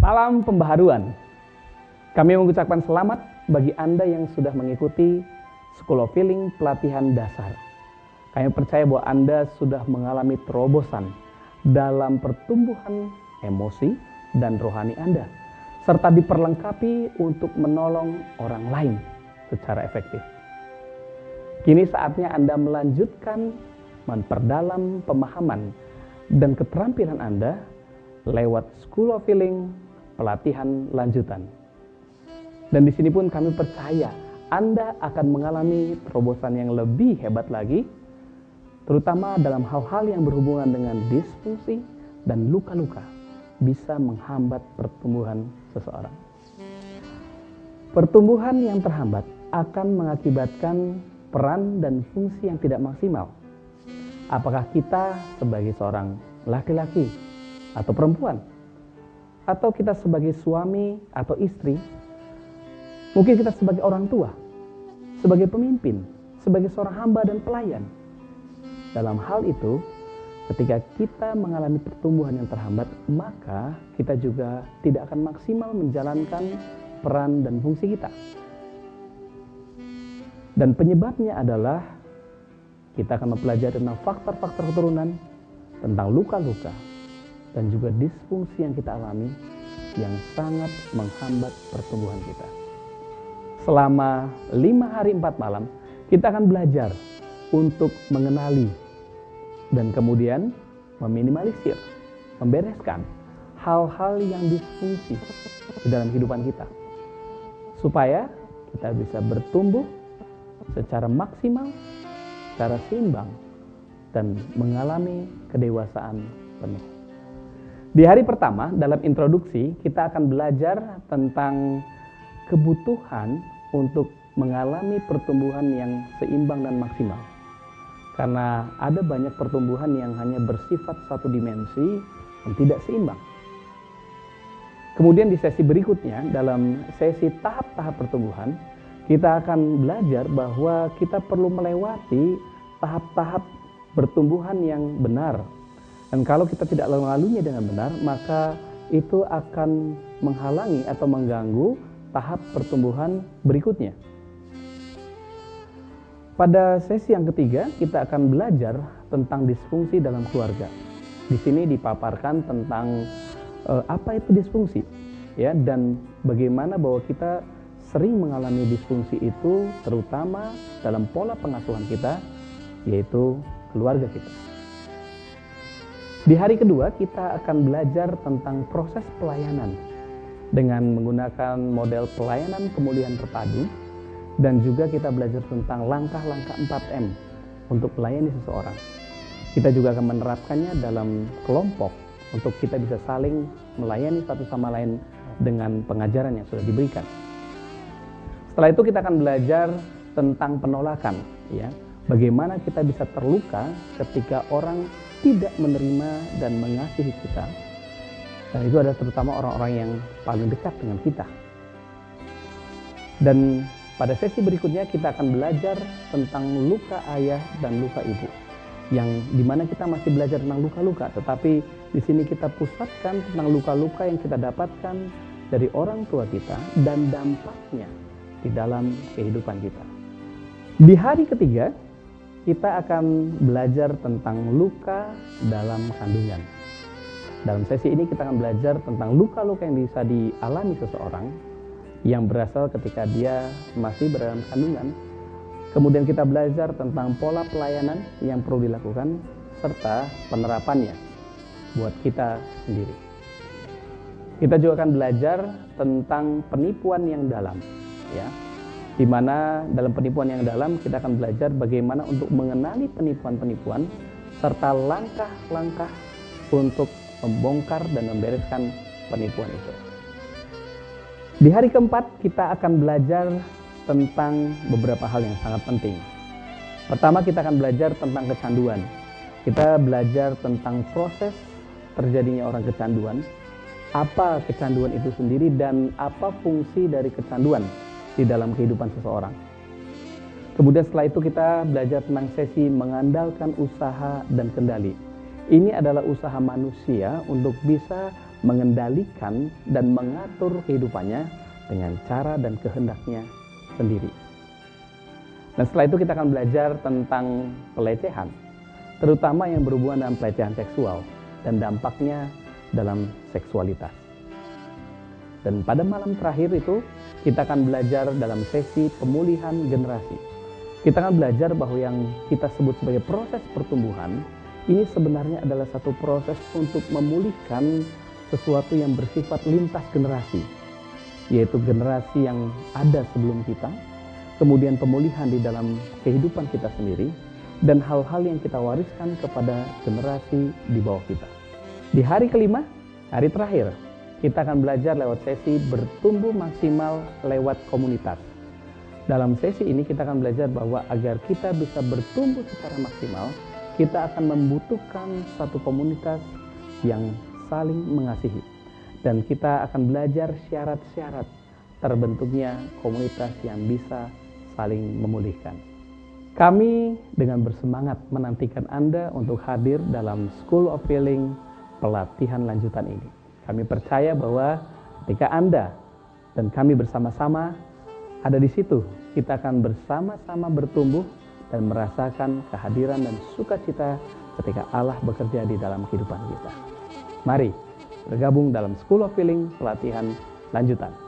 Salam pembaharuan. Kami mengucapkan selamat bagi Anda yang sudah mengikuti School of Feeling pelatihan dasar. Kami percaya bahwa Anda sudah mengalami terobosan dalam pertumbuhan emosi dan rohani Anda, serta diperlengkapi untuk menolong orang lain secara efektif. Kini saatnya Anda melanjutkan memperdalam pemahaman dan keterampilan Anda lewat School of Feeling pelatihan lanjutan. Dan di sini pun kami percaya Anda akan mengalami terobosan yang lebih hebat lagi, terutama dalam hal-hal yang berhubungan dengan disfungsi dan luka-luka bisa menghambat pertumbuhan seseorang. Pertumbuhan yang terhambat akan mengakibatkan peran dan fungsi yang tidak maksimal. Apakah kita sebagai seorang laki-laki atau perempuan, atau kita sebagai suami atau istri, mungkin kita sebagai orang tua, sebagai pemimpin, sebagai seorang hamba dan pelayan. Dalam hal itu, ketika kita mengalami pertumbuhan yang terhambat, maka kita juga tidak akan maksimal menjalankan peran dan fungsi kita. Dan penyebabnya adalah kita akan mempelajari tentang faktor-faktor keturunan, tentang luka-luka, dan juga disfungsi yang kita alami yang sangat menghambat pertumbuhan kita. Selama 5 hari 4 malam, kita akan belajar untuk mengenali dan kemudian meminimalisir, membereskan hal-hal yang disfungsi di dalam kehidupan kita, supaya kita bisa bertumbuh secara maksimal, secara seimbang, dan mengalami kedewasaan penuh. Di hari pertama, dalam introduksi, kita akan belajar tentang kebutuhan untuk mengalami pertumbuhan yang seimbang dan maksimal. Karena ada banyak pertumbuhan yang hanya bersifat satu dimensi dan tidak seimbang. Kemudian di sesi berikutnya, dalam sesi tahap-tahap pertumbuhan, kita akan belajar bahwa kita perlu melewati tahap-tahap pertumbuhan yang benar. Dan kalau kita tidak melaluinya dengan benar, maka itu akan menghalangi atau mengganggu tahap pertumbuhan berikutnya. Pada sesi yang ketiga, kita akan belajar tentang disfungsi dalam keluarga. Di sini dipaparkan tentang apa itu disfungsi, ya, dan bagaimana bahwa kita sering mengalami disfungsi itu terutama dalam pola pengasuhan kita, yaitu keluarga kita. Di hari kedua, kita akan belajar tentang proses pelayanan dengan menggunakan model pelayanan pemulihan terpadu, dan juga kita belajar tentang langkah-langkah 4M untuk melayani seseorang. Kita juga akan menerapkannya dalam kelompok untuk kita bisa saling melayani satu sama lain dengan pengajaran yang sudah diberikan. Setelah itu kita akan belajar tentang penolakan, ya. Bagaimana kita bisa terluka ketika orang tidak menerima dan mengasihi kita. Dan itu adalah terutama orang-orang yang paling dekat dengan kita. Dan pada sesi berikutnya kita akan belajar tentang luka ayah dan luka ibu, yang dimana kita masih belajar tentang luka-luka, tetapi di sini kita pusatkan tentang luka-luka yang kita dapatkan dari orang tua kita dan dampaknya di dalam kehidupan kita. Di hari ketiga, kita akan belajar tentang luka dalam kandungan. Dalam sesi ini kita akan belajar tentang luka-luka yang bisa dialami seseorang yang berasal ketika dia masih berada dalam kandungan. Kemudian kita belajar tentang pola pelayanan yang perlu dilakukan serta penerapannya buat kita sendiri. Kita juga akan belajar tentang penipuan yang dalam, ya. Di mana dalam penipuan yang dalam kita akan belajar bagaimana untuk mengenali penipuan-penipuan serta langkah-langkah untuk membongkar dan membereskan penipuan itu. Di hari keempat kita akan belajar tentang beberapa hal yang sangat penting. Pertama, kita akan belajar tentang kecanduan. Kita belajar tentang proses terjadinya orang kecanduan, apa kecanduan itu sendiri dan apa fungsi dari kecanduan di dalam kehidupan seseorang. Kemudian setelah itu kita belajar tentang sesi mengandalkan usaha dan kendali, Ini adalah usaha manusia untuk bisa mengendalikan dan mengatur kehidupannya dengan cara dan kehendaknya sendiri. Dan setelah itu kita akan belajar tentang pelecehan, terutama yang berhubungan dengan pelecehan seksual dan dampaknya dalam seksualitas. Dan pada malam terakhir itu kita akan belajar dalam sesi pemulihan generasi. Kita akan belajar bahwa yang kita sebut sebagai proses pertumbuhan ini sebenarnya adalah satu proses untuk memulihkan sesuatu yang bersifat lintas generasi, yaitu generasi yang ada sebelum kita, kemudian pemulihan di dalam kehidupan kita sendiri, dan hal-hal yang kita wariskan kepada generasi di bawah kita. Di hari kelima, hari terakhir, kita akan belajar lewat sesi bertumbuh maksimal lewat komunitas. Dalam sesi ini kita akan belajar bahwa agar kita bisa bertumbuh secara maksimal, kita akan membutuhkan satu komunitas yang saling mengasihi. Dan kita akan belajar syarat-syarat terbentuknya komunitas yang bisa saling memulihkan. Kami dengan bersemangat menantikan Anda untuk hadir dalam School of Healing pelatihan lanjutan ini. Kami percaya bahwa ketika Anda dan kami bersama-sama ada di situ, kita akan bersama-sama bertumbuh dan merasakan kehadiran dan sukacita ketika Allah bekerja di dalam kehidupan kita. Mari bergabung dalam School of Healing pelatihan lanjutan.